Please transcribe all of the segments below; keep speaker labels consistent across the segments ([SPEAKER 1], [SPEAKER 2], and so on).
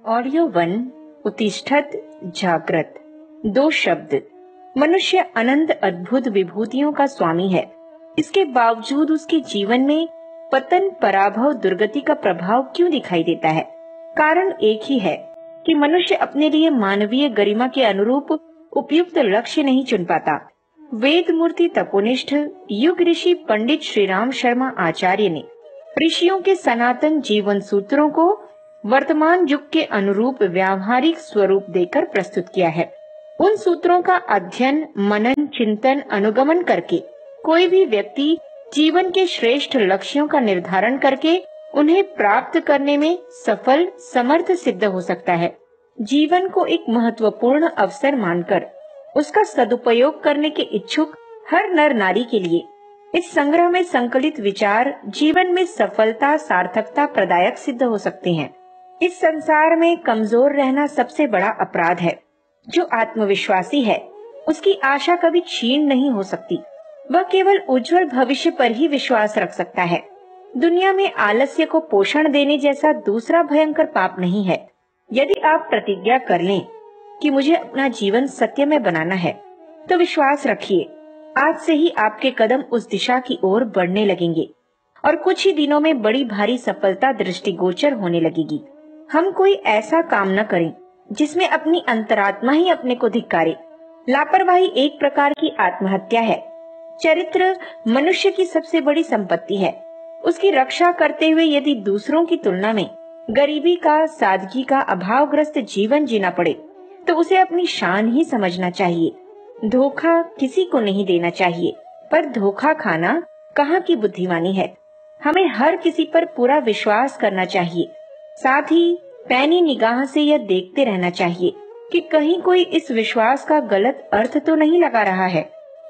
[SPEAKER 1] Audio one उत्तिष्ठत जागृत। दो शब्द। मनुष्य अनंत अद्भुत विभूतियों का स्वामी है। इसके बावजूद उसके जीवन में पतन, पराभव, दुर्गति का प्रभाव क्यों दिखाई देता है? कारण एक ही है कि मनुष्य अपने लिए मानवीय गरिमा के अनुरूप उपयुक्त लक्ष्य नहीं चुन पाता। वेद मूर्ति तपोनिष्ठ युग ऋषि पंडित श्री राम शर्मा आचार्य ने ऋषियों के सनातन जीवन सूत्रों को वर्तमान युग के अनुरूप व्यावहारिक स्वरूप देकर प्रस्तुत किया है। उन सूत्रों का अध्ययन, मनन, चिंतन, अनुगमन करके कोई भी व्यक्ति जीवन के श्रेष्ठ लक्ष्यों का निर्धारण करके उन्हें प्राप्त करने में सफल, समर्थ सिद्ध हो सकता है। जीवन को एक महत्वपूर्ण अवसर मानकर उसका सदुपयोग करने के इच्छुक हर नर नारी के लिए इस संग्रह में संकलित विचार जीवन में सफलता, सार्थकता प्रदायक सिद्ध हो सकते हैं। इस संसार में कमजोर रहना सबसे बड़ा अपराध है। जो आत्मविश्वासी है उसकी आशा कभी क्षीण नहीं हो सकती। वह केवल उज्जवल भविष्य पर ही विश्वास रख सकता है। दुनिया में आलस्य को पोषण देने जैसा दूसरा भयंकर पाप नहीं है। यदि आप प्रतिज्ञा कर लें कि मुझे अपना जीवन सत्य में बनाना है, तो विश्वास रखिए आज से ही आपके कदम उस दिशा की ओर बढ़ने लगेंगे और कुछ ही दिनों में बड़ी भारी सफलता दृष्टिगोचर होने लगेगी। हम कोई ऐसा काम न करें जिसमें अपनी अंतरात्मा ही अपने को धिक्कारे। लापरवाही एक प्रकार की आत्महत्या है। चरित्र मनुष्य की सबसे बड़ी संपत्ति है। उसकी रक्षा करते हुए यदि दूसरों की तुलना में गरीबी का, सादगी का, अभावग्रस्त जीवन जीना पड़े तो उसे अपनी शान ही समझना चाहिए। धोखा किसी को नहीं देना चाहिए, पर धोखा खाना कहाँ की बुद्धिमानी है। हमें हर किसी पर पूरा विश्वास करना चाहिए। साथ ही पैनी निगाह से यह देखते रहना चाहिए कि कहीं कोई इस विश्वास का गलत अर्थ तो नहीं लगा रहा है।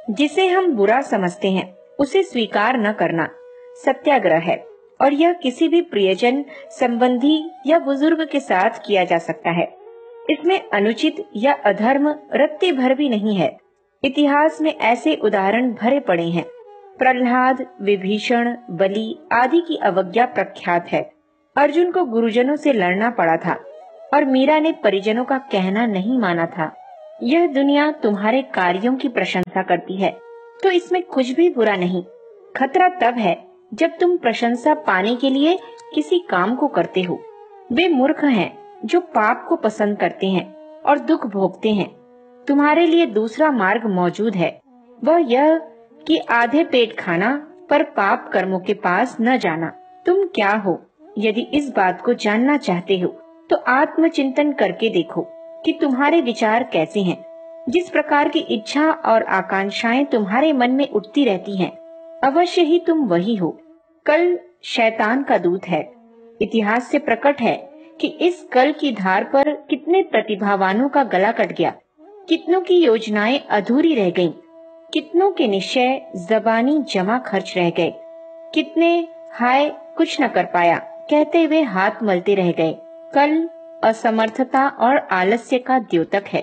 [SPEAKER 1] जिसे हम बुरा समझते हैं उसे स्वीकार न करना सत्याग्रह है, और यह किसी भी प्रियजन, संबंधी या बुजुर्ग के साथ किया जा सकता है। इसमें अनुचित या अधर्म रत्ती भर भी नहीं है। इतिहास में ऐसे उदाहरण भरे पड़े हैं। प्रहलाद, विभीषण, बलि आदि की अवज्ञा प्रख्यात है। अर्जुन को गुरुजनों से लड़ना पड़ा था और मीरा ने परिजनों का कहना नहीं माना था। यह दुनिया तुम्हारे कार्यों की प्रशंसा करती है तो इसमें कुछ भी बुरा नहीं। खतरा तब है जब तुम प्रशंसा पाने के लिए किसी काम को करते हो। वे मूर्ख हैं जो पाप को पसंद करते हैं और दुख भोगते हैं। तुम्हारे लिए दूसरा मार्ग मौजूद है। वह यह कि आधे पेट खाना पर पाप कर्मों के पास न जाना। तुम क्या हो? यदि इस बात को जानना चाहते हो तो आत्मचिंतन करके देखो कि तुम्हारे विचार कैसे हैं। जिस प्रकार की इच्छा और आकांक्षाएं तुम्हारे मन में उठती रहती हैं, अवश्य ही तुम वही हो। कल शैतान का दूत है। इतिहास से प्रकट है कि इस कल की धार पर कितने प्रतिभावानों का गला कट गया, कितनों की योजनाएं अधूरी रह गईं, कितनों के निश्चय जबानी जमा खर्च रह गए, कितने हाय कुछ न कर पाया कहते हुए हाथ मलते रह गए। कल असमर्थता और आलस्य का द्योतक है।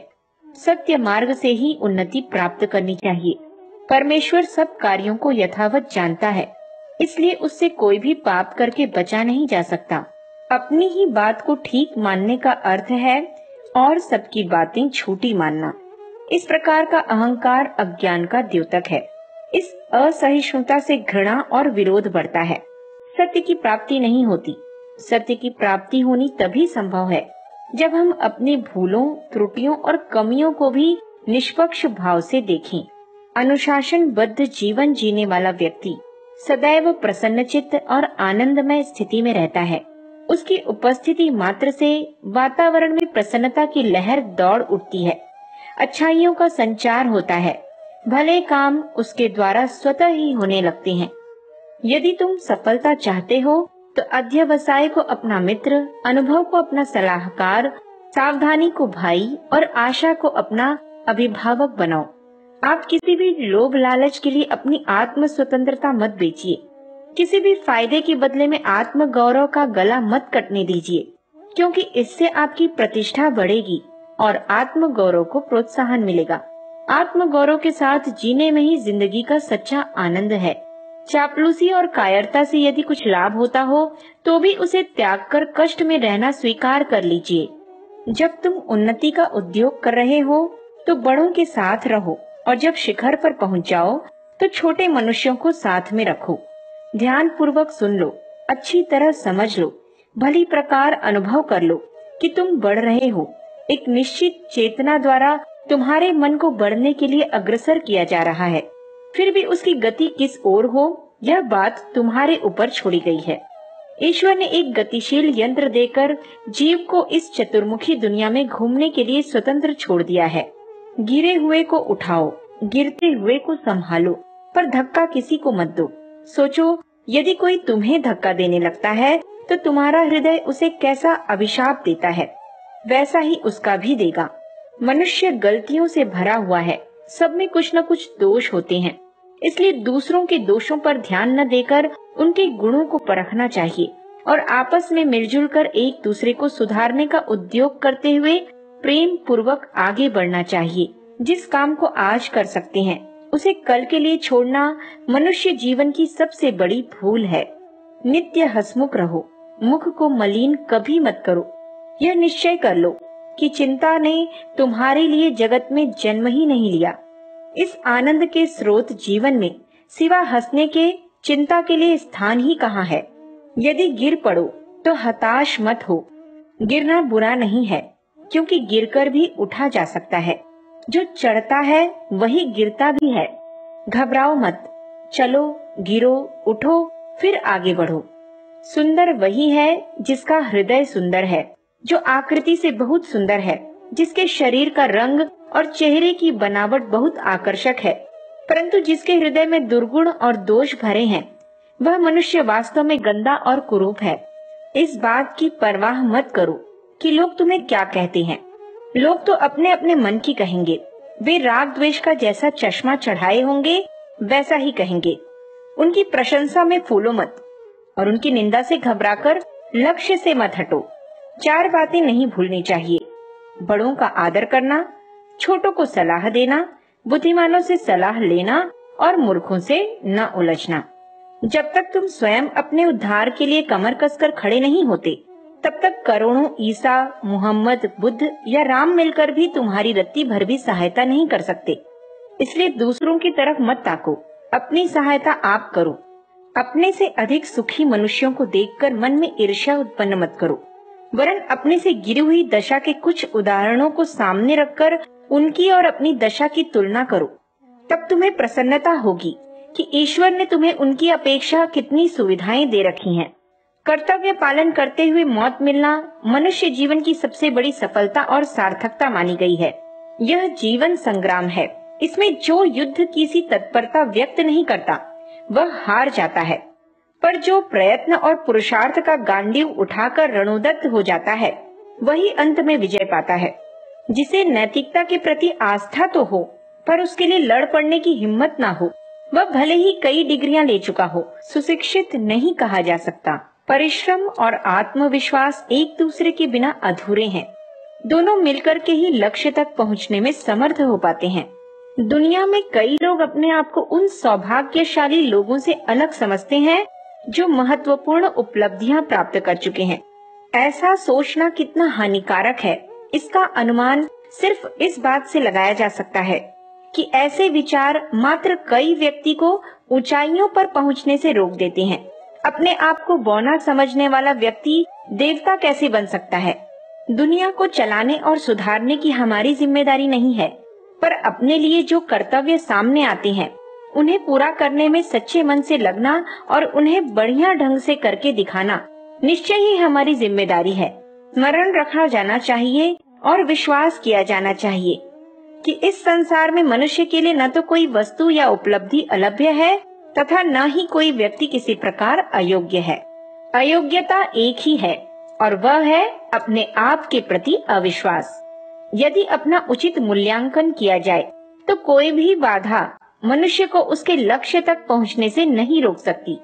[SPEAKER 1] सत्य मार्ग से ही उन्नति प्राप्त करनी चाहिए। परमेश्वर सब कार्यों को यथावत जानता है, इसलिए उससे कोई भी पाप करके बचा नहीं जा सकता। अपनी ही बात को ठीक मानने का अर्थ है और सबकी बातें झूठी मानना। इस प्रकार का अहंकार अज्ञान का द्योतक है। इस असहिष्णुता से घृणा और विरोध बढ़ता है। सत्य की प्राप्ति नहीं होती। सत्य की प्राप्ति होनी तभी संभव है जब हम अपनी भूलों, त्रुटियों और कमियों को भी निष्पक्ष भाव से देखें। अनुशासनबद्ध जीवन जीने वाला व्यक्ति सदैव प्रसन्नचित्त और आनंदमय स्थिति में रहता है। उसकी उपस्थिति मात्र से वातावरण में प्रसन्नता की लहर दौड़ उठती है। अच्छाइयों का संचार होता है। भले काम उसके द्वारा स्वतः ही होने लगते हैं। यदि तुम सफलता चाहते हो तो अध्यवसाय को अपना मित्र, अनुभव को अपना सलाहकार, सावधानी को भाई और आशा को अपना अभिभावक बनाओ। आप किसी भी लोभ लालच के लिए अपनी आत्म स्वतंत्रता मत बेचिए। किसी भी फायदे के बदले में आत्म गौरव का गला मत कटने दीजिए, क्योंकि इससे आपकी प्रतिष्ठा बढ़ेगी और आत्म गौरव को प्रोत्साहन मिलेगा। आत्म गौरव के साथ जीने में ही जिंदगी का सच्चा आनंद है। चापलूसी और कायरता से यदि कुछ लाभ होता हो तो भी उसे त्याग कर कष्ट में रहना स्वीकार कर लीजिए। जब तुम उन्नति का उद्योग कर रहे हो तो बड़ों के साथ रहो, और जब शिखर पर पहुंच जाओ तो छोटे मनुष्यों को साथ में रखो। ध्यान पूर्वक सुन लो, अच्छी तरह समझ लो, भली प्रकार अनुभव कर लो कि तुम बढ़ रहे हो। एक निश्चित चेतना द्वारा तुम्हारे मन को बढ़ने के लिए अग्रसर किया जा रहा है। फिर भी उसकी गति किस ओर हो, यह बात तुम्हारे ऊपर छोड़ी गई है। ईश्वर ने एक गतिशील यंत्र देकर जीव को इस चतुर्मुखी दुनिया में घूमने के लिए स्वतंत्र छोड़ दिया है। गिरे हुए को उठाओ, गिरते हुए को संभालो, पर धक्का किसी को मत दो। सोचो, यदि कोई तुम्हें धक्का देने लगता है तो तुम्हारा हृदय उसे कैसा अभिशाप देता है, वैसा ही उसका भी देगा। मनुष्य गलतियों से भरा हुआ है, सब में कुछ न कुछ दोष होते हैं, इसलिए दूसरों के दोषों पर ध्यान न देकर उनके गुणों को परखना चाहिए और आपस में मिलजुल कर एक दूसरे को सुधारने का उद्योग करते हुए प्रेम पूर्वक आगे बढ़ना चाहिए। जिस काम को आज कर सकते हैं उसे कल के लिए छोड़ना मनुष्य जीवन की सबसे बड़ी भूल है। नित्य हंसमुख रहो, मुख को मलिन कभी मत करो। यह निश्चय कर लो कि चिंता ने तुम्हारे लिए जगत में जन्म ही नहीं लिया। इस आनंद के स्रोत जीवन में सिवा हंसने के चिंता के लिए स्थान ही कहाँ है। यदि गिर पड़ो तो हताश मत हो। गिरना बुरा नहीं है, क्योंकि गिरकर भी उठा जा सकता है। जो चढ़ता है वही गिरता भी है। घबराओ मत, चलो, गिरो, उठो, फिर आगे बढ़ो। सुंदर वही है जिसका हृदय सुंदर है, जो आकृति से बहुत सुंदर है, जिसके शरीर का रंग और चेहरे की बनावट बहुत आकर्षक है, परंतु जिसके हृदय में दुर्गुण और दोष भरे हैं, वह मनुष्य वास्तव में गंदा और कुरूप है। इस बात की परवाह मत करो कि लोग तुम्हें क्या कहते हैं। लोग तो अपने अपने मन की कहेंगे। वे राग द्वेष का जैसा चश्मा चढ़ाए होंगे वैसा ही कहेंगे। उनकी प्रशंसा में फूलो मत और उनकी निंदा से घबराकर लक्ष्य से मत हटो। 4 बातें नहीं भूलनी चाहिए: बड़ों का आदर करना, छोटों को सलाह देना, बुद्धिमानों से सलाह लेना और मूर्खों से न उलझना। जब तक तुम स्वयं अपने उद्धार के लिए कमर कसकर खड़े नहीं होते, तब तक करोड़ों ईसा, मोहम्मद, बुद्ध या राम मिलकर भी तुम्हारी रत्ती भर भी सहायता नहीं कर सकते। इसलिए दूसरों की तरफ मत ताको, अपनी सहायता आप करो। अपने से अधिक सुखी मनुष्यों को देखकर मन में ईर्ष्या उत्पन्न मत करो, वरन अपने से गिरी हुई दशा के कुछ उदाहरणों को सामने रखकर उनकी और अपनी दशा की तुलना करो। तब तुम्हें प्रसन्नता होगी कि ईश्वर ने तुम्हें उनकी अपेक्षा कितनी सुविधाएं दे रखी हैं। कर्तव्य पालन करते हुए मौत मिलना मनुष्य जीवन की सबसे बड़ी सफलता और सार्थकता मानी गई है। यह जीवन संग्राम है। इसमें जो युद्ध की सी तत्परता व्यक्त नहीं करता वह हार जाता है, पर जो प्रयत्न और पुरुषार्थ का गांडीव उठाकर रणोदत्त हो जाता है वही अंत में विजय पाता है। जिसे नैतिकता के प्रति आस्था तो हो, पर उसके लिए लड़ पड़ने की हिम्मत ना हो, वह भले ही कई डिग्रियां ले चुका हो, सुशिक्षित नहीं कहा जा सकता। परिश्रम और आत्मविश्वास एक दूसरे के बिना अधूरे हैं। दोनों मिलकर के ही लक्ष्य तक पहुंचने में समर्थ हो पाते हैं। दुनिया में कई लोग अपने आप को उन सौभाग्यशाली लोगों से अलग समझते हैं जो महत्वपूर्ण उपलब्धियां प्राप्त कर चुके हैं। ऐसा सोचना कितना हानिकारक है, इसका अनुमान सिर्फ इस बात से लगाया जा सकता है कि ऐसे विचार मात्र कई व्यक्ति को ऊंचाइयों पर पहुंचने से रोक देते हैं। अपने आप को बौना समझने वाला व्यक्ति देवता कैसे बन सकता है? दुनिया को चलाने और सुधारने की हमारी जिम्मेदारी नहीं है, पर अपने लिए जो कर्तव्य सामने आते हैं उन्हें पूरा करने में सच्चे मन से लगना और उन्हें बढ़िया ढंग से करके दिखाना निश्चय ही हमारी जिम्मेदारी है। स्मरण रखा जाना चाहिए और विश्वास किया जाना चाहिए कि इस संसार में मनुष्य के लिए न तो कोई वस्तु या उपलब्धि अलभ्य है तथा न ही कोई व्यक्ति किसी प्रकार अयोग्य है। अयोग्यता एक ही है और वह है अपने आप के प्रति अविश्वास। यदि अपना उचित मूल्यांकन किया जाए तो कोई भी बाधा मनुष्य को उसके लक्ष्य तक पहुंचने से नहीं रोक सकती।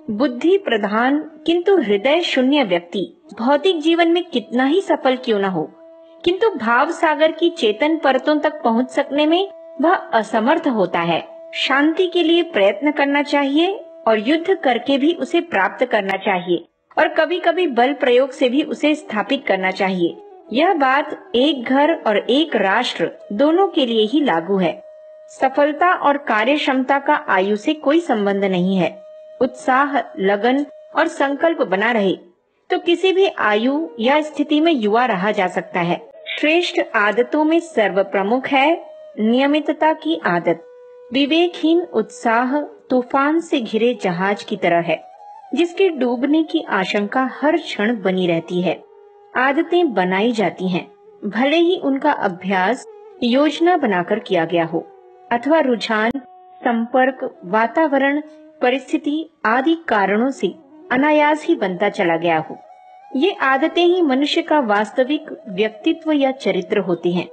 [SPEAKER 1] बुद्धि प्रधान किंतु हृदय शून्य व्यक्ति भौतिक जीवन में कितना ही सफल क्यों न हो, किंतु भाव सागर की चेतन परतों तक पहुंच सकने में वह असमर्थ होता है। शांति के लिए प्रयत्न करना चाहिए और युद्ध करके भी उसे प्राप्त करना चाहिए और कभी कभी बल प्रयोग से भी उसे स्थापित करना चाहिए। यह बात एक घर और एक राष्ट्र दोनों के लिए ही लागू है। सफलता और कार्य क्षमता का आयु से कोई संबंध नहीं है। उत्साह, लगन और संकल्प बना रहे तो किसी भी आयु या स्थिति में युवा रहा जा सकता है। श्रेष्ठ आदतों में सर्व प्रमुख है नियमितता की आदत। विवेकहीन उत्साह तूफान से घिरे जहाज की तरह है, जिसके डूबने की आशंका हर क्षण बनी रहती है। आदतें बनाई जाती हैं, भले ही उनका अभ्यास योजना बनाकर किया गया हो अथवा रुझान, संपर्क, वातावरण, परिस्थिति आदि कारणों से अनायास ही बनता चला गया हो। ये आदतें ही मनुष्य का वास्तविक व्यक्तित्व या चरित्र होती हैं।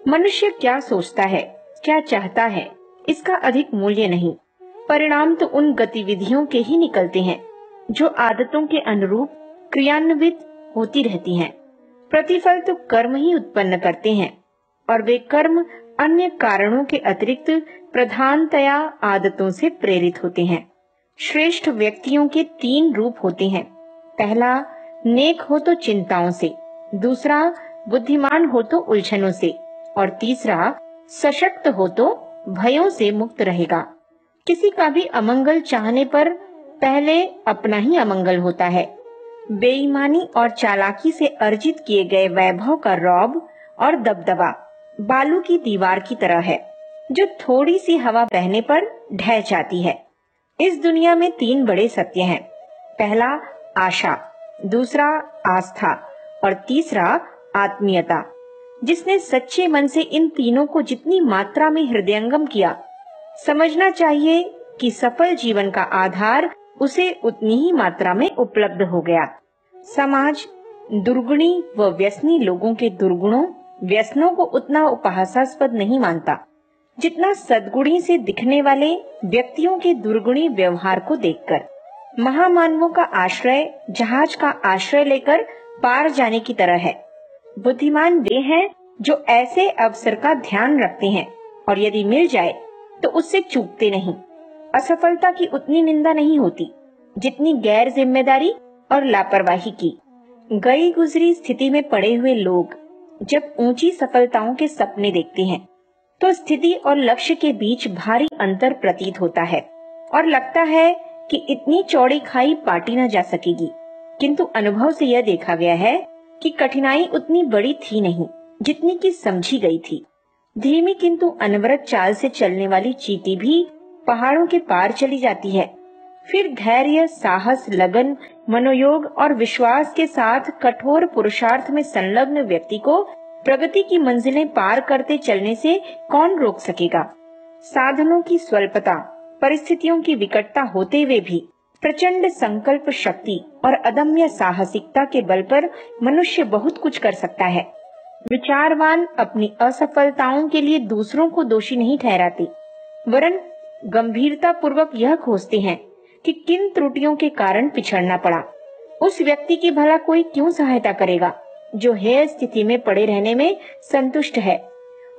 [SPEAKER 1] मनुष्य क्या सोचता है, क्या चाहता है, इसका अधिक मूल्य नहीं, परिणाम तो उन गतिविधियों के ही निकलते हैं जो आदतों के अनुरूप क्रियान्वित होती रहती हैं। प्रतिफल तो कर्म ही उत्पन्न करते हैं और वे कर्म अन्य कारणों के अतिरिक्त प्रधानतया आदतों से प्रेरित होते हैं। श्रेष्ठ व्यक्तियों के 3 रूप होते हैं। पहला, नेक हो तो चिंताओं से, दूसरा बुद्धिमान हो तो उलझनों से और तीसरा सशक्त हो तो भयों से मुक्त रहेगा। किसी का भी अमंगल चाहने पर पहले अपना ही अमंगल होता है। बेईमानी और चालाकी से अर्जित किए गए वैभव का रौब और दबदबा बालू की दीवार की तरह है, जो थोड़ी सी हवा बहने पर ढह जाती है। इस दुनिया में 3 बड़े सत्य हैं। पहला आशा, दूसरा आस्था और तीसरा आत्मीयता। जिसने सच्चे मन से इन तीनों को जितनी मात्रा में हृदयंगम किया, समझना चाहिए कि सफल जीवन का आधार उसे उतनी ही मात्रा में उपलब्ध हो गया। समाज दुर्गुणी व व्यसनी लोगों के दुर्गुणों, व्यसनों को उतना उपहासास्पद नहीं मानता जितना सद्गुणी से दिखने वाले व्यक्तियों के दुर्गुणी व्यवहार को देखकर। महामानवों का आश्रय जहाज का आश्रय लेकर पार जाने की तरह है। बुद्धिमान वे हैं जो ऐसे अवसर का ध्यान रखते हैं और यदि मिल जाए तो उससे चूकते नहीं। असफलता की उतनी निंदा नहीं होती जितनी गैर जिम्मेदारी और लापरवाही की। गई गुजरी स्थिति में पड़े हुए लोग जब ऊंची सफलताओं के सपने देखते हैं तो स्थिति और लक्ष्य के बीच भारी अंतर प्रतीत होता है और लगता है कि इतनी चौड़ी खाई पाटी न जा सकेगी। किंतु अनुभव से यह देखा गया है कि कठिनाई उतनी बड़ी थी नहीं जितनी कि समझी गई थी। धीमी किंतु अनवरत चाल से चलने वाली चींटी भी पहाड़ों के पार चली जाती है। फिर धैर्य, साहस, लगन, मनोयोग और विश्वास के साथ कठोर पुरुषार्थ में संलग्न व्यक्ति को प्रगति की मंजिलें पार करते चलने से कौन रोक सकेगा। साधनों की स्वल्पता, परिस्थितियों की विकटता होते हुए भी प्रचंड संकल्प शक्ति और अदम्य साहसिकता के बल पर मनुष्य बहुत कुछ कर सकता है। विचारवान अपनी असफलताओं के लिए दूसरों को दोषी नहीं ठहराते, वरन गंभीरता पूर्वक यह खोजते हैं कि किन त्रुटियों के कारण पिछड़ना पड़ा। उस व्यक्ति की भला कोई क्यों सहायता करेगा जो हेय स्थिति में पड़े रहने में संतुष्ट है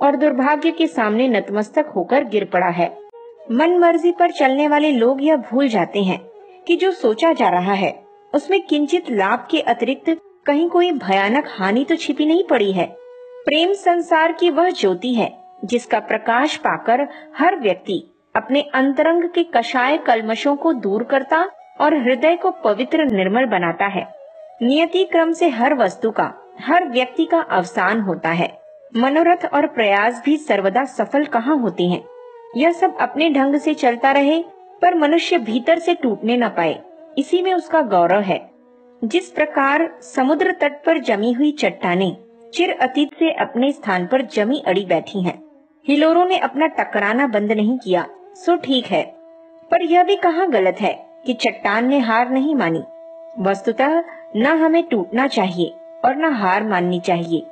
[SPEAKER 1] और दुर्भाग्य के सामने नतमस्तक होकर गिर पड़ा है। मन मर्जी पर चलने वाले लोग यह भूल जाते हैं कि जो सोचा जा रहा है उसमें किंचित लाभ के अतिरिक्त कहीं कोई भयानक हानि तो छिपी नहीं पड़ी है। प्रेम संसार की वह ज्योति है जिसका प्रकाश पाकर हर व्यक्ति अपने अंतरंग के कषाय कल्मशों को दूर करता और हृदय को पवित्र निर्मल बनाता है। नियति क्रम से हर वस्तु का, हर व्यक्ति का अवसान होता है। मनोरथ और प्रयास भी सर्वदा सफल कहाँ होते हैं। यह सब अपने ढंग से चलता रहे पर मनुष्य भीतर से टूटने न पाए, इसी में उसका गौरव है। जिस प्रकार समुद्र तट पर जमी हुई चट्टानें चिर अतीत से अपने स्थान पर जमी अड़ी बैठी हैं, हिलोरों ने अपना टकराना बंद नहीं किया सो ठीक है, पर यह भी कहाँ गलत है कि चट्टान ने हार नहीं मानी। वस्तुतः न हमें टूटना चाहिए और न हार माननी चाहिए।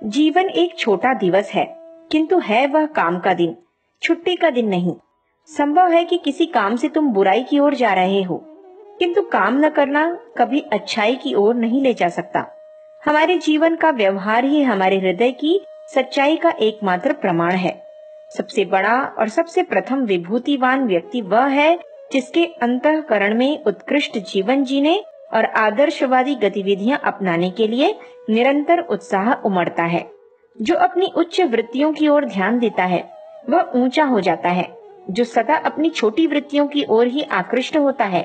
[SPEAKER 1] जीवन एक छोटा दिवस है, किंतु है वह काम का दिन, छुट्टी का दिन नहीं। संभव है कि किसी काम से तुम बुराई की ओर जा रहे हो, किंतु काम न करना कभी अच्छाई की ओर नहीं ले जा सकता। हमारे जीवन का व्यवहार ही हमारे हृदय की सच्चाई का एकमात्र प्रमाण है। सबसे बड़ा और सबसे प्रथम विभूतिवान व्यक्ति वह है जिसके अंतःकरण में उत्कृष्ट जीवन जीने और आदर्शवादी गतिविधियां अपनाने के लिए निरंतर उत्साह उमड़ता है। जो अपनी उच्च वृत्तियों की ओर ध्यान देता है वह ऊंचा हो जाता है। जो सदा अपनी छोटी वृत्तियों की ओर ही आकृष्ट होता है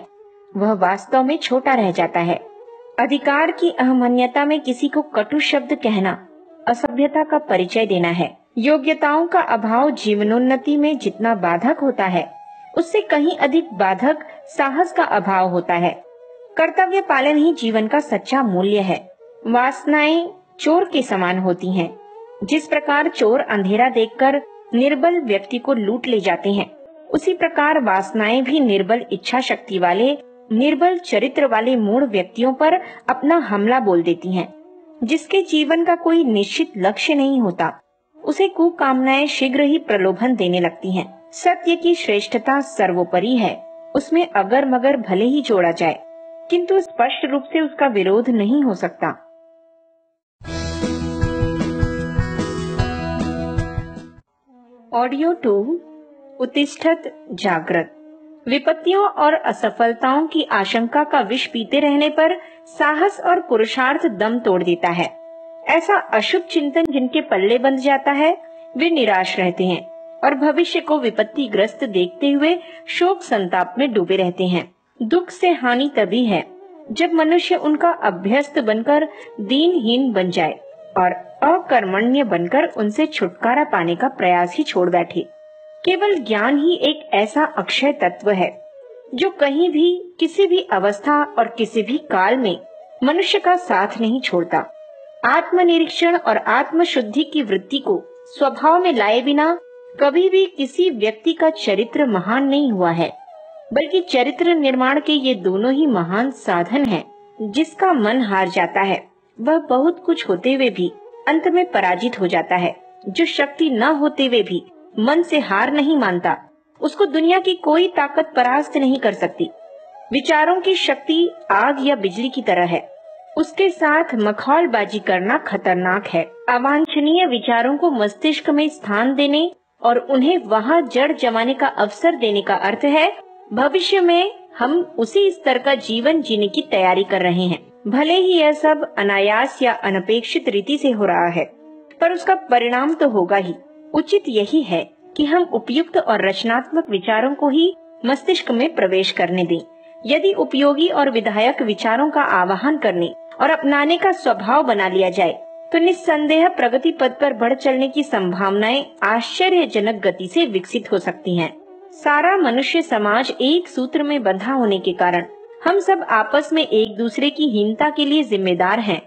[SPEAKER 1] वह वास्तव में छोटा रह जाता है। अधिकार की अहमन्यता में किसी को कटु शब्द कहना असभ्यता का परिचय देना है। योग्यताओं का अभाव जीवनोन्नति में जितना बाधक होता है उससे कहीं अधिक बाधक साहस का अभाव होता है। कर्तव्य पालन ही जीवन का सच्चा मूल्य है। वासनाएं चोर के समान होती हैं। जिस प्रकार चोर अंधेरा देखकर निर्बल व्यक्ति को लूट ले जाते हैं, उसी प्रकार वासनाएं भी निर्बल इच्छा शक्ति वाले, निर्बल चरित्र वाले मूढ़ व्यक्तियों पर अपना हमला बोल देती हैं। जिसके जीवन का कोई निश्चित लक्ष्य नहीं होता उसे कुकामनाएं शीघ्र ही प्रलोभन देने लगती हैं। सत्य की श्रेष्ठता सर्वोपरि है। उसमें अगर मगर भले ही जोड़ा जाए किंतु स्पष्ट रूप से उसका विरोध नहीं हो सकता। ऑडियो 2 उत्तिष्ठत जागृत। विपत्तियों और असफलताओं की आशंका का विष पीते रहने पर साहस और पुरुषार्थ दम तोड़ देता है। ऐसा अशुभ चिंतन जिनके पल्ले बंध जाता है वे निराश रहते हैं और भविष्य को विपत्तिग्रस्त देखते हुए शोक संताप में डूबे रहते हैं। दुख से हानि तभी है जब मनुष्य उनका अभ्यस्त बनकर दीनहीन बन जाए और अकर्मण्य बनकर उनसे छुटकारा पाने का प्रयास ही छोड़ बैठे। केवल ज्ञान ही एक ऐसा अक्षय तत्व है जो कहीं भी, किसी भी अवस्था और किसी भी काल में मनुष्य का साथ नहीं छोड़ता। आत्मनिरीक्षण और आत्मशुद्धि की वृत्ति को स्वभाव में लाए बिना कभी भी किसी व्यक्ति का चरित्र महान नहीं हुआ है, बल्कि चरित्र निर्माण के ये दोनों ही महान साधन हैं। जिसका मन हार जाता है वह बहुत कुछ होते हुए भी अंत में पराजित हो जाता है। जो शक्ति न होते हुए भी मन से हार नहीं मानता उसको दुनिया की कोई ताकत परास्त नहीं कर सकती। विचारों की शक्ति आग या बिजली की तरह है। उसके साथ मखौलबाजी करना खतरनाक है। अवांछनीय विचारों को मस्तिष्क में स्थान देने और उन्हें वहां जड़ जमाने का अवसर देने का अर्थ है भविष्य में हम उसी स्तर का जीवन जीने की तैयारी कर रहे हैं। भले ही यह सब अनायास या अनपेक्षित रीति से हो रहा है, पर उसका परिणाम तो होगा ही। उचित यही है कि हम उपयुक्त और रचनात्मक विचारों को ही मस्तिष्क में प्रवेश करने दें। यदि उपयोगी और विधायक विचारों का आवाहन करने और अपनाने का स्वभाव बना लिया जाए तो निस्संदेह प्रगति पथ पर बढ़ चलने की संभावनाएं आश्चर्यजनक गति से विकसित हो सकती हैं। सारा मनुष्य समाज एक सूत्र में बंधा होने के कारण हम सब आपस में एक दूसरे की हीनता के लिए जिम्मेदार हैं।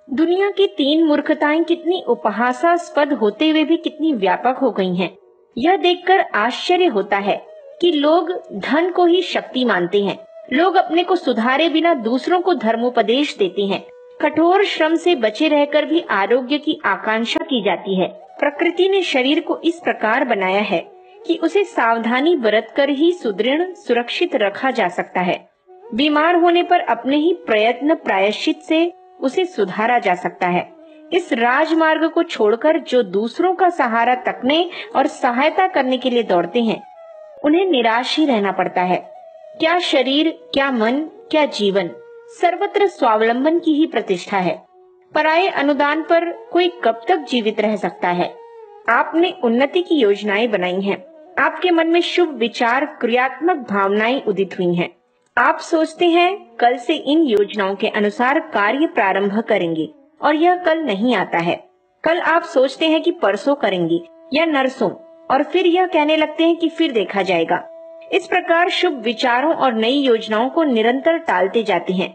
[SPEAKER 1] दुनिया की 3 मूर्खताएं कितनी उपहासास्पद होते हुए भी कितनी व्यापक हो गई हैं। यह देखकर आश्चर्य होता है कि लोग धन को ही शक्ति मानते हैं। लोग अपने को सुधारे बिना दूसरों को धर्मोपदेश देते हैं। कठोर श्रम से बचे रहकर भी आरोग्य की आकांक्षा की जाती है। प्रकृति ने शरीर को इस प्रकार बनाया है कि उसे सावधानी बरतकर ही सुदृढ़ सुरक्षित रखा जा सकता है। बीमार होने पर अपने ही प्रयत्न प्रायश्चित से उसे सुधारा जा सकता है। इस राजमार्ग को छोड़कर जो दूसरों का सहारा तकने और सहायता करने के लिए दौड़ते हैं उन्हें निराश ही रहना पड़ता है। क्या शरीर, क्या मन, क्या जीवन, सर्वत्र स्वावलंबन की ही प्रतिष्ठा है। पराये अनुदान पर कोई कब तक जीवित रह सकता है। आपने उन्नति की योजनाएं बनाई हैं। आपके मन में शुभ विचार, क्रियात्मक भावनाएं उदित हुई हैं। आप सोचते हैं कल से इन योजनाओं के अनुसार कार्य प्रारंभ करेंगे और यह कल नहीं आता है। कल आप सोचते हैं कि परसों करेंगे या नरसों, और फिर यह कहने लगते हैं कि फिर देखा जाएगा। इस प्रकार शुभ विचारों और नई योजनाओं को निरंतर टालते जाते हैं।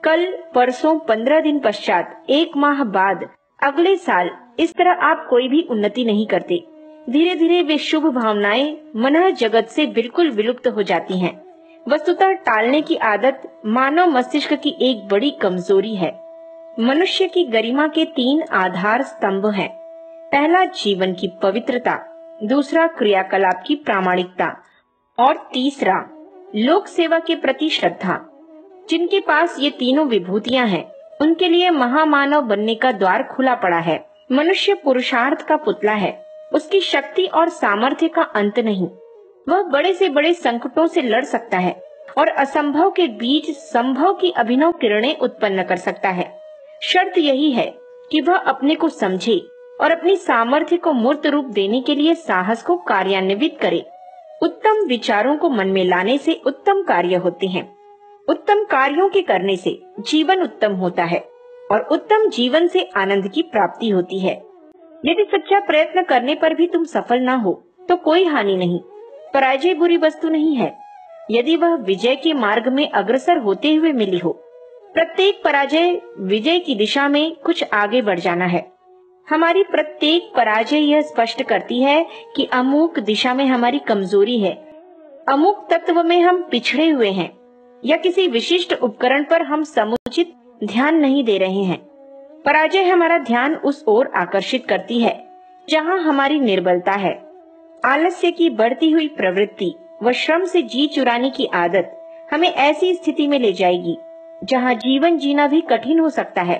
[SPEAKER 1] कल, परसों, 15 दिन पश्चात, 1 माह बाद, अगले साल, इस तरह आप कोई भी उन्नति नहीं करते। धीरे धीरे वे शुभ भावनाएं मन जगत से बिल्कुल विलुप्त हो जाती हैं। वस्तुतः टालने की आदत मानव मस्तिष्क की एक बड़ी कमजोरी है। मनुष्य की गरिमा के 3 आधार स्तंभ हैं। पहला जीवन की पवित्रता, दूसरा क्रियाकलाप की प्रामाणिकता और तीसरा लोक सेवा के प्रति श्रद्धा। जिनके पास ये तीनों विभूतियां हैं उनके लिए महामानव बनने का द्वार खुला पड़ा है। मनुष्य पुरुषार्थ का पुतला है। उसकी शक्ति और सामर्थ्य का अंत नहीं। वह बड़े से बड़े संकटों से लड़ सकता है, और असंभव के बीच संभव की अभिनव किरणें उत्पन्न कर सकता है। शर्त यही है कि वह अपने को समझे और अपनी सामर्थ्य को मूर्त रूप देने के लिए साहस को कार्यान्वित करे। उत्तम विचारों को मन में लाने से उत्तम कार्य होते हैं। उत्तम कार्यों के करने से जीवन उत्तम होता है और उत्तम जीवन से आनंद की प्राप्ति होती है। यदि सच्चा प्रयत्न करने पर भी तुम सफल ना हो तो कोई हानि नहीं। पराजय बुरी वस्तु नहीं है, यदि वह विजय के मार्ग में अग्रसर होते हुए मिली हो। प्रत्येक पराजय विजय की दिशा में कुछ आगे बढ़ जाना है। हमारी प्रत्येक पराजय यह स्पष्ट करती है कि अमुक दिशा में हमारी कमजोरी है, अमुक तत्व में हम पिछड़े हुए हैं, या किसी विशिष्ट उपकरण पर हम समुचित ध्यान नहीं दे रहे हैं। पराजय हमारा ध्यान उस ओर आकर्षित करती है जहां हमारी निर्बलता है। आलस्य की बढ़ती हुई प्रवृत्ति व श्रम से जी चुराने की आदत हमें ऐसी स्थिति में ले जाएगी जहां जीवन जीना भी कठिन हो सकता है।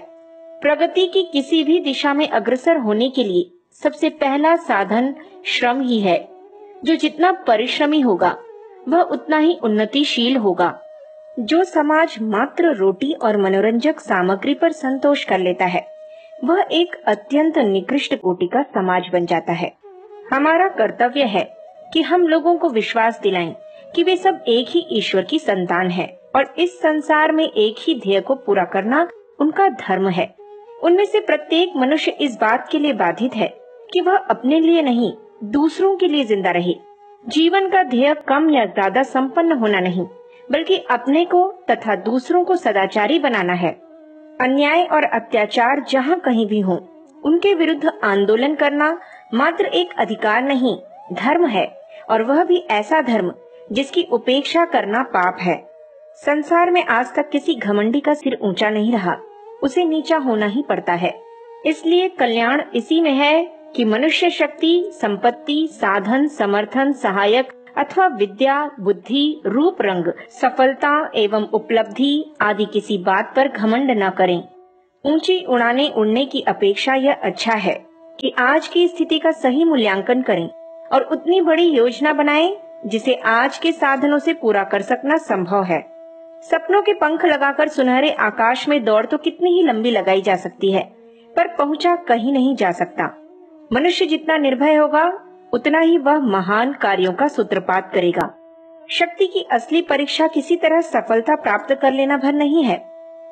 [SPEAKER 1] प्रगति की किसी भी दिशा में अग्रसर होने के लिए सबसे पहला साधन श्रम ही है। जो जितना परिश्रमी होगा वह उतना ही उन्नतिशील होगा। जो समाज मात्र रोटी और मनोरंजक सामग्री पर संतोष कर लेता है वह एक अत्यंत निकृष्ट कोटि का समाज बन जाता है। हमारा कर्तव्य है कि हम लोगों को विश्वास दिलाएं कि वे सब एक ही ईश्वर की संतान है और इस संसार में एक ही ध्येय को पूरा करना उनका धर्म है। उनमें से प्रत्येक मनुष्य इस बात के लिए बाधित है कि वह अपने लिए नहीं दूसरों के लिए जिंदा रहे। जीवन का ध्येय कम या ज्यादा संपन्न होना नहीं बल्कि अपने को तथा दूसरों को सदाचारी बनाना है। अन्याय और अत्याचार जहाँ कहीं भी हो उनके विरुद्ध आंदोलन करना मात्र एक अधिकार नहीं धर्म है, और वह भी ऐसा धर्म जिसकी उपेक्षा करना पाप है। संसार में आज तक किसी घमंडी का सिर ऊंचा नहीं रहा, उसे नीचा होना ही पड़ता है। इसलिए कल्याण इसी में है कि मनुष्य शक्ति, संपत्ति, साधन, समर्थन, सहायक अथवा विद्या, बुद्धि, रूप रंग, सफलता एवं उपलब्धि आदि किसी बात पर घमंड न करें। ऊंची उड़ाने उड़ने की अपेक्षा यह अच्छा है कि आज की स्थिति का सही मूल्यांकन करें और उतनी बड़ी योजना बनाएं जिसे आज के साधनों से पूरा कर सकना संभव है। सपनों के पंख लगाकर सुनहरे आकाश में दौड़ तो कितनी ही लंबी लगाई जा सकती है, पर पहुंचा कहीं नहीं जा सकता। मनुष्य जितना निर्भय होगा उतना ही वह महान कार्यों का सूत्रपात करेगा। शक्ति की असली परीक्षा किसी तरह सफलता प्राप्त कर लेना भर नहीं है,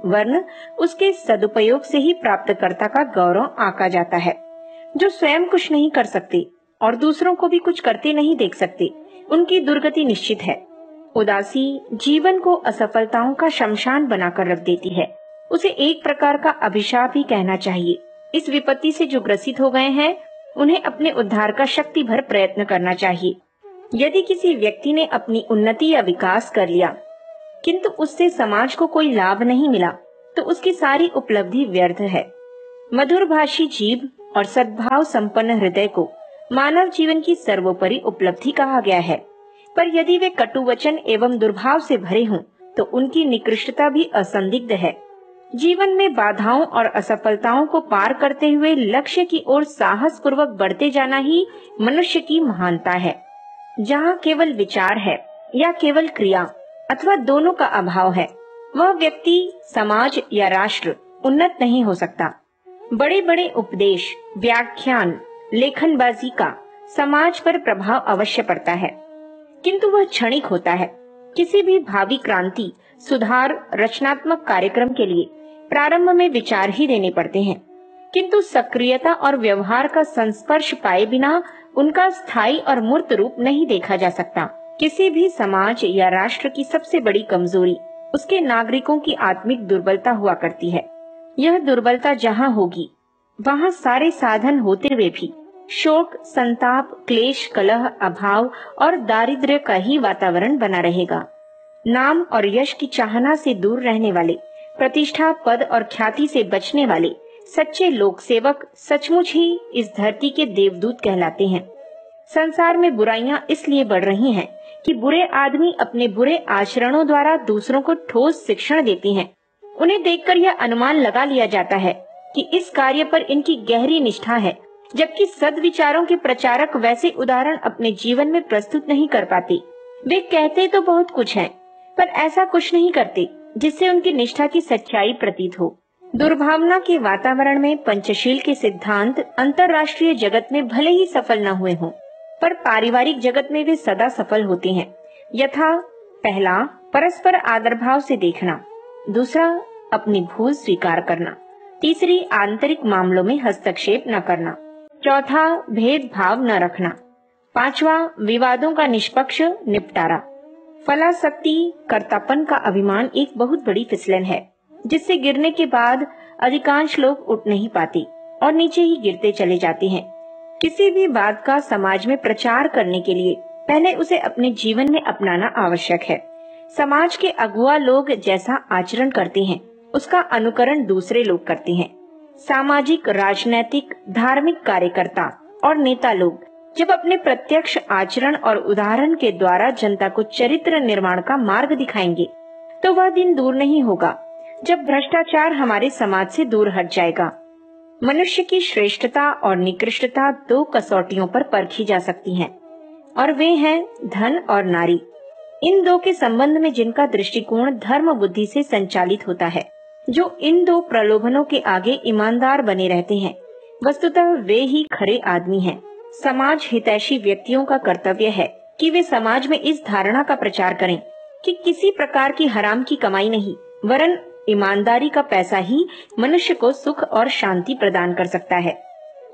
[SPEAKER 1] वरन उसके सदुपयोग से ही प्राप्तकर्ता का गौरव आंका जाता है। जो स्वयं कुछ नहीं कर सकते और दूसरों को भी कुछ करते नहीं देख सकते, उनकी दुर्गति निश्चित है। उदासी जीवन को असफलताओं का शमशान बनाकर रख देती है। उसे एक प्रकार का अभिशाप ही कहना चाहिए। इस विपत्ति से जो ग्रसित हो गए हैं उन्हें अपने उद्धार का शक्ति भर प्रयत्न करना चाहिए। यदि किसी व्यक्ति ने अपनी उन्नति या विकास कर लिया किंतु उससे समाज को कोई लाभ नहीं मिला तो उसकी सारी उपलब्धि व्यर्थ है। मधुर भाषी जीव और सद्भाव संपन्न हृदय को मानव जीवन की सर्वोपरि उपलब्धि कहा गया है, पर यदि वे कटु वचन एवं दुर्भाव से भरे हों तो उनकी निकृष्टता भी असंदिग्ध है। जीवन में बाधाओं और असफलताओं को पार करते हुए लक्ष्य की ओर साहस पूर्वक बढ़ते जाना ही मनुष्य की महानता है। जहाँ केवल विचार है या केवल क्रिया अथवा दोनों का अभाव है, वह व्यक्ति, समाज या राष्ट्र उन्नत नहीं हो सकता। बड़े बड़े उपदेश, व्याख्यान, लेखनबाजी का समाज पर प्रभाव अवश्य पड़ता है, किंतु वह क्षणिक होता है। किसी भी भावी क्रांति, सुधार, रचनात्मक कार्यक्रम के लिए प्रारंभ में विचार ही देने पड़ते हैं, किंतु सक्रियता और व्यवहार का संस्पर्श पाए बिना उनका स्थायी और मूर्त रूप नहीं देखा जा सकता। किसी भी समाज या राष्ट्र की सबसे बड़ी कमजोरी उसके नागरिकों की आत्मिक दुर्बलता हुआ करती है। यह दुर्बलता जहाँ होगी वहाँ सारे साधन होते हुए भी शोक, संताप, क्लेश, कलह, अभाव और दारिद्र्य का ही वातावरण बना रहेगा। नाम और यश की चाहना से दूर रहने वाले, प्रतिष्ठा, पद और ख्याति से बचने वाले सच्चे लोक सेवक सचमुच ही इस धरती के देवदूत कहलाते हैं। संसार में बुराइयां इसलिए बढ़ रही हैं कि बुरे आदमी अपने बुरे आचरणों द्वारा दूसरों को ठोस शिक्षण देते हैं। उन्हें देखकर यह अनुमान लगा लिया जाता है कि इस कार्य पर इनकी गहरी निष्ठा है, जबकि सद्विचारों के प्रचारक वैसे उदाहरण अपने जीवन में प्रस्तुत नहीं कर पाते। वे कहते तो बहुत कुछ हैं, पर ऐसा कुछ नहीं करते जिससे उनकी निष्ठा की सच्चाई प्रतीत हो। दुर्भावना के वातावरण में पंचशील के सिद्धांत अंतर्राष्ट्रीय जगत में भले ही सफल न हुए हों, पर पारिवारिक जगत में वे सदा सफल होते हैं। यथा पहला, परस्पर आदर भाव से देखना। दूसरा, अपनी भूल स्वीकार करना। तीसरी, आंतरिक मामलों में हस्तक्षेप न करना। चौथा, भेदभाव न रखना। पांचवा, विवादों का निष्पक्ष निपटारा। फलासक्ति, कर्तापन का अभिमान एक बहुत बड़ी फिसलन है, जिससे गिरने के बाद अधिकांश लोग उठ नहीं पाते और नीचे ही गिरते चले जाते हैं। किसी भी बात का समाज में प्रचार करने के लिए पहले उसे अपने जीवन में अपनाना आवश्यक है। समाज के अगुआ लोग जैसा आचरण करते हैं, उसका अनुकरण दूसरे लोग करते हैं। सामाजिक, राजनैतिक, धार्मिक कार्यकर्ता और नेता लोग जब अपने प्रत्यक्ष आचरण और उदाहरण के द्वारा जनता को चरित्र निर्माण का मार्ग दिखाएंगे, तो वह दिन दूर नहीं होगा जब भ्रष्टाचार हमारे समाज से दूर हट जाएगा। मनुष्य की श्रेष्ठता और निकृष्टता दो कसौटियों पर परखी जा सकती हैं, और वे हैं धन और नारी। इन दो के संबंध में जिनका दृष्टिकोण धर्म बुद्धि से संचालित होता है, जो इन दो प्रलोभनों के आगे ईमानदार बने रहते हैं, वस्तुतः वे ही खरे आदमी हैं। समाज हितैषी व्यक्तियों का कर्तव्य है कि वे समाज में इस धारणा का प्रचार करें कि किसी प्रकार की हराम की कमाई नहीं, वरन ईमानदारी का पैसा ही मनुष्य को सुख और शांति प्रदान कर सकता है।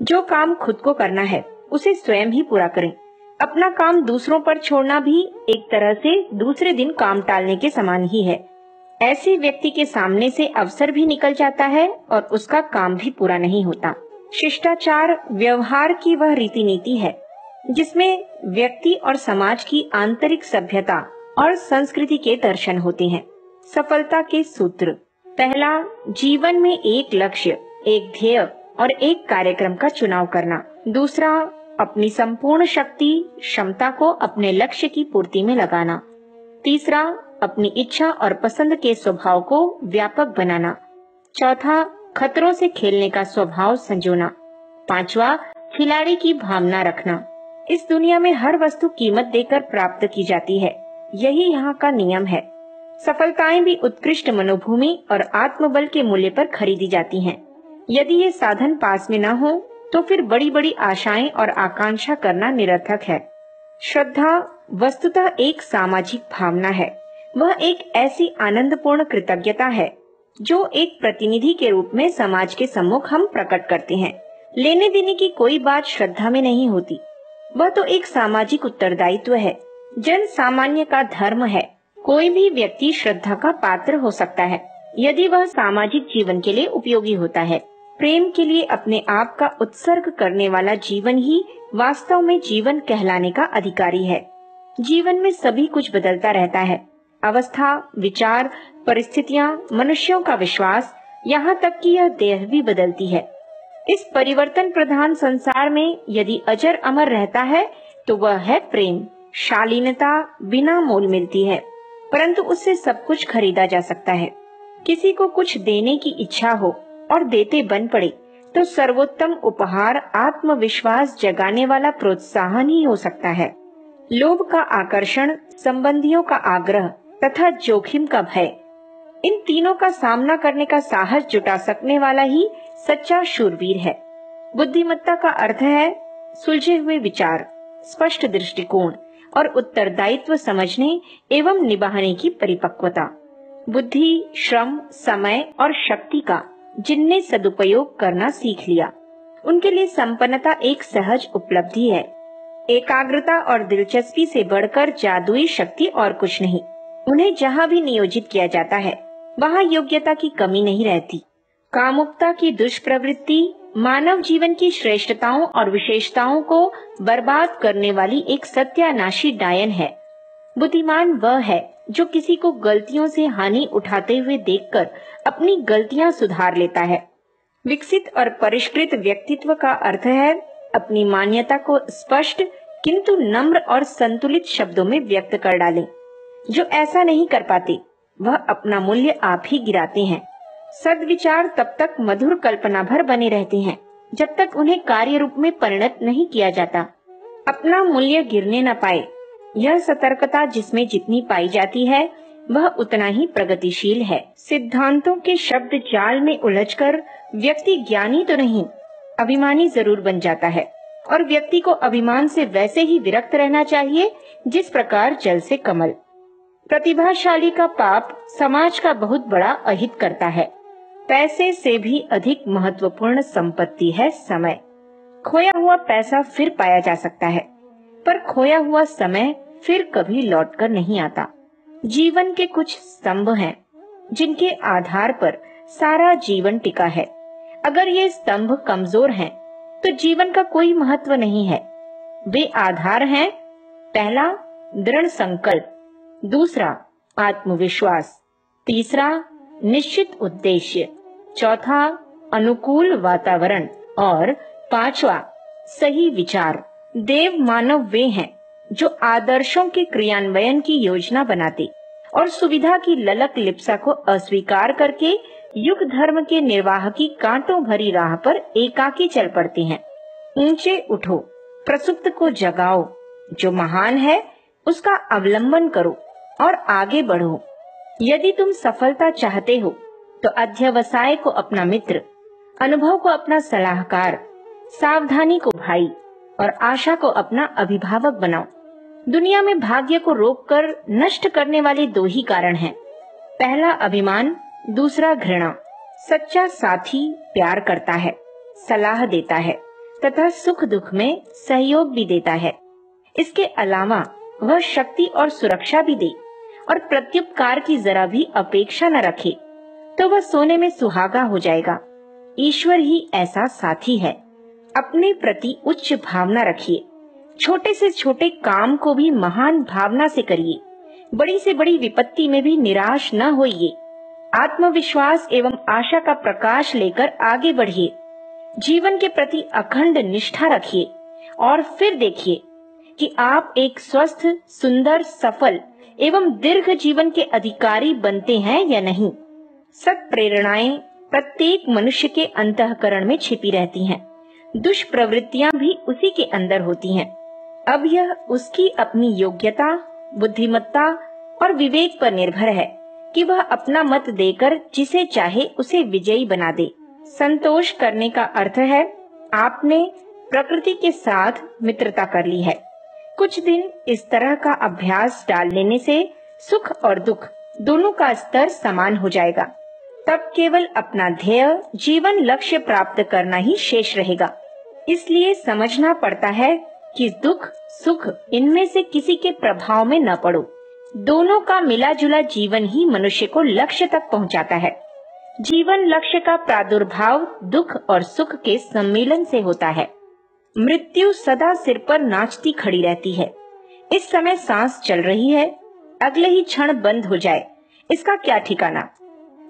[SPEAKER 1] जो काम खुद को करना है उसे स्वयं ही पूरा करें। अपना काम दूसरों पर छोड़ना भी एक तरह से दूसरे दिन काम टालने के समान ही है। ऐसे व्यक्ति के सामने से अवसर भी निकल जाता है और उसका काम भी पूरा नहीं होता। शिष्टाचार व्यवहार की वह रीति नीति है जिसमें व्यक्ति और समाज की आंतरिक सभ्यता और संस्कृति के दर्शन होते हैं। सफलता के सूत्र। पहला, जीवन में एक लक्ष्य, एक ध्येय और एक कार्यक्रम का चुनाव करना। दूसरा, अपनी संपूर्ण शक्ति क्षमता को अपने लक्ष्य की पूर्ति में लगाना। तीसरा, अपनी इच्छा और पसंद के स्वभाव को व्यापक बनाना। चौथा, खतरों से खेलने का स्वभाव संजोना। पांचवा, खिलाड़ी की भावना रखना। इस दुनिया में हर वस्तु कीमत देकर प्राप्त की जाती है, यही यहाँ का नियम है। सफलताएं भी उत्कृष्ट मनोभूमि और आत्मबल के मूल्य पर खरीदी जाती हैं। यदि ये साधन पास में न हो तो फिर बड़ी बड़ी आशाएं और आकांक्षा करना निरर्थक है। श्रद्धा वस्तुतः एक सामाजिक भावना है। वह एक ऐसी आनंदपूर्ण कृतज्ञता है जो एक प्रतिनिधि के रूप में समाज के सम्मुख हम प्रकट करते हैं। लेने देने की कोई बात श्रद्धा में नहीं होती, वह तो एक सामाजिक उत्तरदायित्व है, जन सामान्य का धर्म है। कोई भी व्यक्ति श्रद्धा का पात्र हो सकता है यदि वह सामाजिक जीवन के लिए उपयोगी होता है। प्रेम के लिए अपने आप का उत्सर्ग करने वाला जीवन ही वास्तव में जीवन कहलाने का अधिकारी है। जीवन में सभी कुछ बदलता रहता है, अवस्था, विचार, परिस्थितियाँ, मनुष्यों का विश्वास, यहाँ तक कि यह देह भी बदलती है। इस परिवर्तन प्रधान संसार में यदि अजर अमर रहता है तो वह है प्रेम। शालीनता बिना मोल मिलती है, परंतु उससे सब कुछ खरीदा जा सकता है। किसी को कुछ देने की इच्छा हो और देते बन पड़े तो सर्वोत्तम उपहार आत्मविश्वास जगाने वाला प्रोत्साहन ही हो सकता है। लोभ का आकर्षण, संबंधियों का आग्रह तथा जोखिम का भय, इन तीनों का सामना करने का साहस जुटा सकने वाला ही सच्चा शूरवीर है। बुद्धिमत्ता का अर्थ है सुलझे हुए विचार, स्पष्ट दृष्टिकोण और उत्तरदायित्व समझने एवं निभाने की परिपक्वता। बुद्धि, श्रम, समय और शक्ति का जिनने सदुपयोग करना सीख लिया, उनके लिए संपन्नता एक सहज उपलब्धि है। एकाग्रता और दिलचस्पी से बढ़कर जादुई शक्ति और कुछ नहीं। उन्हें जहाँ भी नियोजित किया जाता है वहाँ योग्यता की कमी नहीं रहती। कामुकता की दुष्प्रवृत्ति मानव जीवन की श्रेष्ठताओं और विशेषताओं को बर्बाद करने वाली एक सत्यानाशी डायन है। बुद्धिमान वह है जो किसी को गलतियों से हानि उठाते हुए देखकर अपनी गलतियां सुधार लेता है। विकसित और परिष्कृत व्यक्तित्व का अर्थ है अपनी मान्यता को स्पष्ट किंतु नम्र और संतुलित शब्दों में व्यक्त कर डालें। जो ऐसा नहीं कर पाते वह अपना मूल्य आप ही गिराते हैं। सद्विचार तब तक मधुर कल्पना भर बने रहते हैं जब तक उन्हें कार्य रूप में परिणत नहीं किया जाता। अपना मूल्य गिरने न पाए, यह सतर्कता जिसमें जितनी पाई जाती है वह उतना ही प्रगतिशील है। सिद्धांतों के शब्द जाल में उलझकर व्यक्ति ज्ञानी तो नहीं, अभिमानी जरूर बन जाता है, और व्यक्ति को अभिमान से वैसे ही विरक्त रहना चाहिए जिस प्रकार जल से कमल। प्रतिभाशाली का पाप समाज का बहुत बड़ा अहित करता है। पैसे से भी अधिक महत्वपूर्ण संपत्ति है समय। खोया हुआ पैसा फिर पाया जा सकता है, पर खोया हुआ समय फिर कभी लौटकर नहीं आता। जीवन के कुछ स्तंभ हैं जिनके आधार पर सारा जीवन टिका है। अगर ये स्तंभ कमजोर हैं, तो जीवन का कोई महत्व नहीं है। वे आधार हैं: पहला, दृढ़ संकल्प; दूसरा, आत्मविश्वास; तीसरा, निश्चित उद्देश्य; चौथा, अनुकूल वातावरण; और पांचवा, सही विचार। देव मानव वे हैं जो आदर्शों के क्रियान्वयन की योजना बनाते और सुविधा की ललक लिप्सा को अस्वीकार करके युग धर्म के निर्वाह की कांटों भरी राह पर एकाकी चल पड़ते हैं। ऊंचे उठो, प्रसुप्त को जगाओ, जो महान है उसका अवलंबन करो और आगे बढ़ो। यदि तुम सफलता चाहते हो तो अध्यवसाय को अपना मित्र, अनुभव को अपना सलाहकार, सावधानी को भाई और आशा को अपना अभिभावक बनाओ। दुनिया में भाग्य को रोककर नष्ट करने वाले दो ही कारण हैं: पहला अभिमान, दूसरा घृणा। सच्चा साथी प्यार करता है, सलाह देता है तथा सुख दुख में सहयोग भी देता है। इसके अलावा वह शक्ति और सुरक्षा भी दे और प्रत्युपकार की जरा भी अपेक्षा न रखे, तो वह सोने में सुहागा हो जाएगा। ईश्वर ही ऐसा साथी है। अपने प्रति उच्च भावना रखिए। छोटे से छोटे काम को भी महान भावना से करिए। बड़ी से बड़ी विपत्ति में भी निराश न होइए। आत्मविश्वास एवं आशा का प्रकाश लेकर आगे बढ़िए। जीवन के प्रति अखंड निष्ठा रखिए और फिर देखिए कि आप एक स्वस्थ, सुंदर, सफल एवं दीर्घ जीवन के अधिकारी बनते हैं या नहीं। सत प्रेरणाएं प्रत्येक मनुष्य के अंतःकरण में छिपी रहती हैं। दुष्प्रवृत्तियां भी उसी के अंदर होती हैं। अब यह उसकी अपनी योग्यता, बुद्धिमत्ता और विवेक पर निर्भर है कि वह अपना मत देकर जिसे चाहे उसे विजयी बना दे। संतोष करने का अर्थ है आपने प्रकृति के साथ मित्रता कर ली है। कुछ दिन इस तरह का अभ्यास डाल लेने से सुख और दुख दोनों का स्तर समान हो जाएगा। तब केवल अपना ध्येय, जीवन लक्ष्य प्राप्त करना ही शेष रहेगा। इसलिए समझना पड़ता है कि दुख सुख इनमें से किसी के प्रभाव में न पड़ो। दोनों का मिला जुला जीवन ही मनुष्य को लक्ष्य तक पहुंचाता है। जीवन लक्ष्य का प्रादुर्भाव दुख और सुख के सम्मिलन से होता है। मृत्यु सदा सिर पर नाचती खड़ी रहती है। इस समय सांस चल रही है, अगले ही क्षण बंद हो जाए, इसका क्या ठिकाना।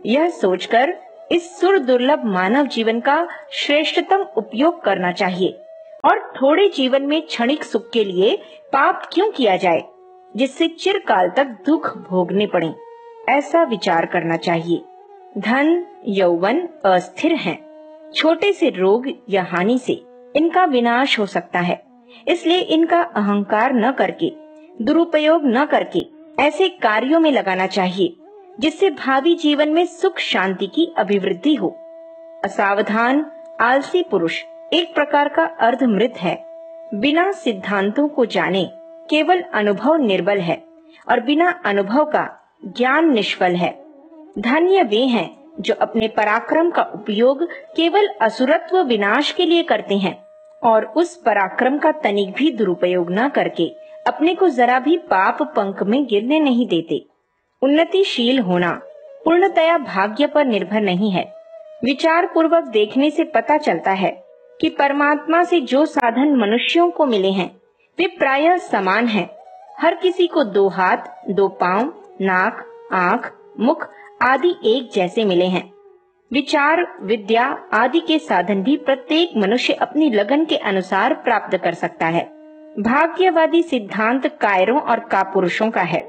[SPEAKER 1] यह सोचकर इस सुर दुर्लभ मानव जीवन का श्रेष्ठतम उपयोग करना चाहिए और थोड़े जीवन में क्षणिक सुख के लिए पाप क्यों किया जाए जिससे चिरकाल तक दुख भोगने पड़े। ऐसा विचार करना चाहिए। धन यौवन अस्थिर हैं। छोटे से रोग या हानि से इनका विनाश हो सकता है। इसलिए इनका अहंकार न करके, दुरुपयोग न करके ऐसे कार्यों में लगाना चाहिए जिससे भावी जीवन में सुख शांति की अभिवृद्धि हो। असावधान आलसी पुरुष एक प्रकार का अर्धमृत है। बिना सिद्धांतों को जाने केवल अनुभव निर्बल है और बिना अनुभव का ज्ञान निष्फल है। धन्य वे हैं जो अपने पराक्रम का उपयोग केवल असुरत्व विनाश के लिए करते हैं और उस पराक्रम का तनिक भी दुरुपयोग न करके अपने को जरा भी पाप पंख में गिरने नहीं देते। उन्नतिशील होना पूर्णतया भाग्य पर निर्भर नहीं है। विचार पूर्वक देखने से पता चलता है कि परमात्मा से जो साधन मनुष्यों को मिले हैं वे प्रायः समान हैं। हर किसी को 2 हाथ, 2 पांव, नाक, आंख, मुख आदि एक जैसे मिले हैं। विचार, विद्या आदि के साधन भी प्रत्येक मनुष्य अपनी लगन के अनुसार प्राप्त कर सकता है। भाग्यवादी सिद्धांत कायरों और कापुरुषों का है।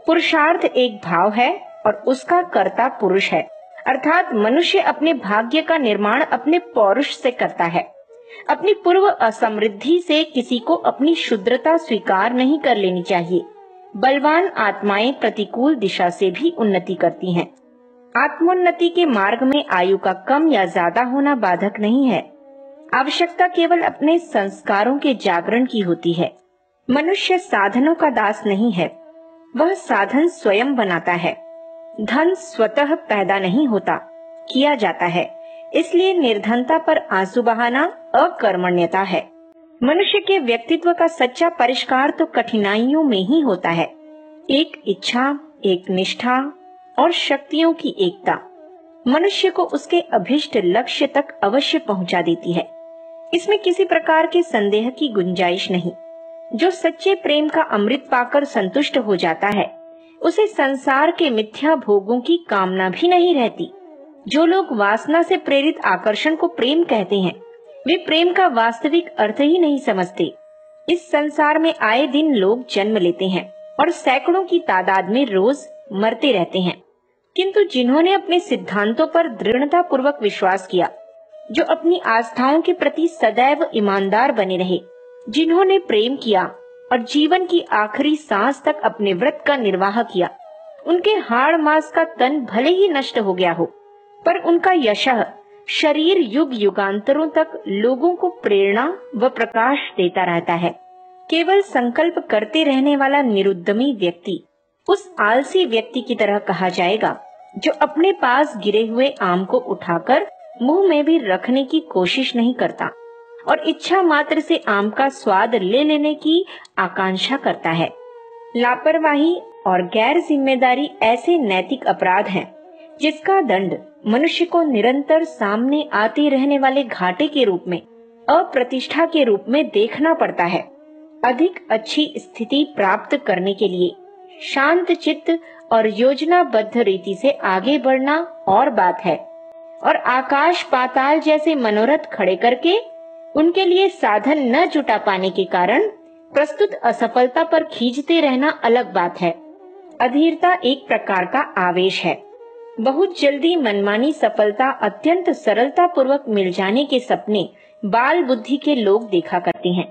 [SPEAKER 1] पुरुषार्थ एक भाव है और उसका कर्ता पुरुष है, अर्थात मनुष्य अपने भाग्य का निर्माण अपने पौरुष से करता है। अपनी पूर्व असमृद्धि से किसी को अपनी शुद्रता स्वीकार नहीं कर लेनी चाहिए। बलवान आत्माएं प्रतिकूल दिशा से भी उन्नति करती हैं। आत्मोन्नति के मार्ग में आयु का कम या ज्यादा होना बाधक नहीं है। आवश्यकता केवल अपने संस्कारों के जागरण की होती है। मनुष्य साधनों का दास नहीं है, वह साधन स्वयं बनाता है। धन स्वतः पैदा नहीं होता, किया जाता है। इसलिए निर्धनता पर आंसू बहाना अकर्मण्यता है। मनुष्य के व्यक्तित्व का सच्चा परिष्कार तो कठिनाइयों में ही होता है। एक इच्छा, एक निष्ठा और शक्तियों की एकता मनुष्य को उसके अभिष्ट लक्ष्य तक अवश्य पहुंचा देती है। इसमें किसी प्रकार के संदेह की गुंजाइश नहीं। जो सच्चे प्रेम का अमृत पाकर संतुष्ट हो जाता है, उसे संसार के मिथ्या भोगों की कामना भी नहीं रहती। जो लोग वासना से प्रेरित आकर्षण को प्रेम कहते हैं, वे प्रेम का वास्तविक अर्थ ही नहीं समझते। इस संसार में आए दिन लोग जन्म लेते हैं और सैकड़ों की तादाद में रोज मरते रहते हैं, किंतु जिन्होंने अपने सिद्धांतों पर दृढ़ता पूर्वक विश्वास किया, जो अपनी आस्थाओं के प्रति सदैव ईमानदार बने रहे, जिन्होंने प्रेम किया और जीवन की आखिरी सांस तक अपने व्रत का निर्वाह किया, उनके हाड़ मांस का तन भले ही नष्ट हो गया हो, पर उनका यशः शरीर युग युगांतरों तक लोगों को प्रेरणा व प्रकाश देता रहता है। केवल संकल्प करते रहने वाला निरुद्यमी व्यक्ति उस आलसी व्यक्ति की तरह कहा जाएगा, जो अपने पास गिरे हुए आम को उठाकर मुंह में भी रखने की कोशिश नहीं करता और इच्छा मात्र से आम का स्वाद ले लेने की आकांक्षा करता है। लापरवाही और गैर जिम्मेदारी ऐसे नैतिक अपराध हैं, जिसका दंड मनुष्य को निरंतर सामने आते रहने वाले घाटे के रूप में, अप्रतिष्ठा के रूप में देखना पड़ता है। अधिक अच्छी स्थिति प्राप्त करने के लिए शांत चित्त और योजनाबद्ध रीति से आगे बढ़ना और बात है, और आकाश पाताल जैसे मनोरथ खड़े करके उनके लिए साधन न जुटा पाने के कारण प्रस्तुत असफलता पर खींचते रहना अलग बात है। अधीरता एक प्रकार का आवेश है। बहुत जल्दी मनमानी सफलता अत्यंत सरलता पूर्वक मिल जाने के सपने बाल बुद्धि के लोग देखा करते हैं।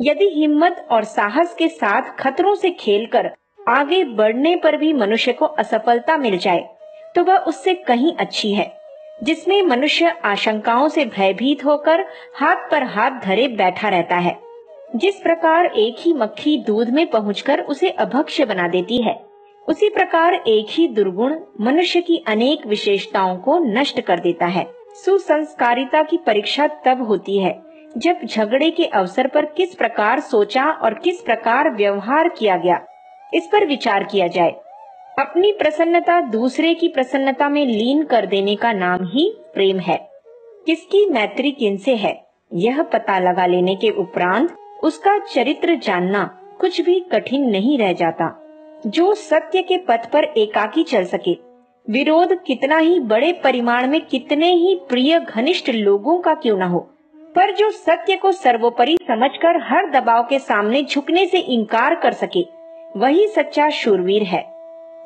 [SPEAKER 1] यदि हिम्मत और साहस के साथ खतरों से खेलकर आगे बढ़ने पर भी मनुष्य को असफलता मिल जाए, तो वह उससे कहीं अच्छी है, जिसमें मनुष्य आशंकाओं से भयभीत होकर हाथ पर हाथ धरे बैठा रहता है। जिस प्रकार एक ही मक्खी दूध में पहुंचकर उसे अभक्ष्य बना देती है, उसी प्रकार एक ही दुर्गुण मनुष्य की अनेक विशेषताओं को नष्ट कर देता है। सुसंस्कारिता की परीक्षा तब होती है जब झगड़े के अवसर पर किस प्रकार सोचा और किस प्रकार व्यवहार किया गया, इस पर विचार किया जाए। अपनी प्रसन्नता दूसरे की प्रसन्नता में लीन कर देने का नाम ही प्रेम है। किसकी मैत्री किनसे है, यह पता लगा लेने के उपरांत उसका चरित्र जानना कुछ भी कठिन नहीं रह जाता। जो सत्य के पथ पर एकाकी चल सके, विरोध कितना ही बड़े परिमाण में कितने ही प्रिय घनिष्ठ लोगों का क्यों न हो, पर जो सत्य को सर्वोपरि समझकर हर दबाव के सामने झुकने से इनकार कर सके, वही सच्चा शूरवीर है।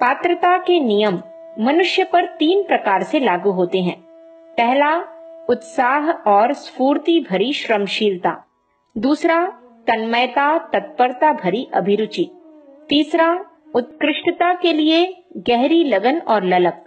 [SPEAKER 1] पात्रता के नियम मनुष्य पर 3 प्रकार से लागू होते हैं। पहला, उत्साह और स्फूर्ति भरी श्रमशीलता। दूसरा, तन्मयता तत्परता भरी अभिरुचि। तीसरा, उत्कृष्टता के लिए गहरी लगन और ललक।